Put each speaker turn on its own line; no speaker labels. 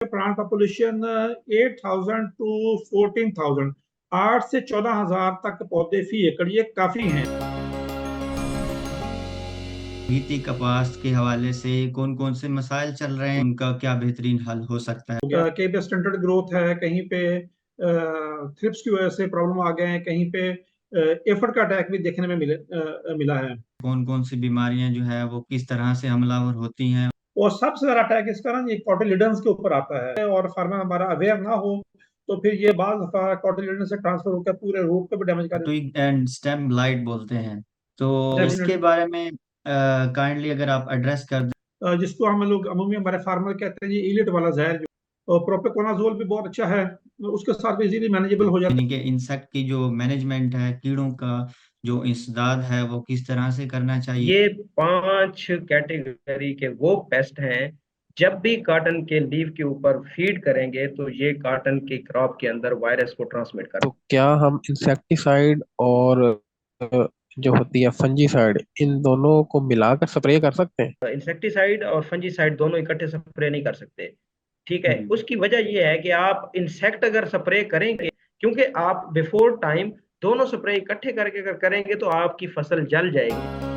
Plant population 8,000 to 14,000, 8 से 14,000 तक पौधे फी एकड़, ये काफी हैं।
खेती कपास के हवाले से कौन कौन से मसाइल चल रहे हैं, उनका क्या बेहतरीन हल हो सकता है?
कहीं पे स्टंटेड ग्रोथ है, कहीं पे थ्रिप्स की वजह से प्रॉब्लम आ गए हैं, कहीं पे एफड का अटैक भी देखने में मिला है।
कौन कौन सी बीमारियां जो है वो किस तरह से हमलावर होती हैं?
और सबसे ज्यादा अटैक इसका ना ये कॉटिलिडन्स के ऊपर आता है, और फार्मर हमारा अवेयर ना हो तो फिर ये बाल दफा कॉटिलिडन से ट्रांसफर होकर पूरे रूट पे भी डैमेज कर
ट्विग एंड स्टेम ब्लाइट बोलते हैं, तो
देता
इसके
है।
बारे में काइंडली अगर आप एड्रेस कर दें।
जिसको हम लोग अमूमी हमारे फार्मर कहते हैं, ये इलिट वाला जहर जो, और प्रोपेकोनाजोल भी बहुत अच्छा है, उसके साथ भी इजीली मैनेजेबल हो जाता
यानी कि इंसेक्ट की जो मैनेजमेंट है, कीड़ों का जो इंसदाद है वो किस तरह से करना चाहिए?
ये 5 कैटेगरी के वो पेस्ट हैं। जब भी कॉटन के लीफ के ऊपर फीड करेंगे तो ये कॉटन की क्रॉप के अंदर वायरस को ट्रांसमिट कर।
तो क्या हम इंसेक्टिसाइड और जो होती है फंजीसाइड, इन दोनों को मिलाकर स्प्रे कर सकते हैं?
इंसेक्टिसाइड और फंजीसाइड दोनों इकट्ठे स्प्रे नहीं कर सकते। ठीक है, उसकी वजह यह है कि आप इंसेक्ट अगर स्प्रे करेंगे, क्योंकि आप बिफोर टाइम दोनों स्प्रे इकट्ठे करके अगर करेंगे तो आपकी फसल जल जाएगी।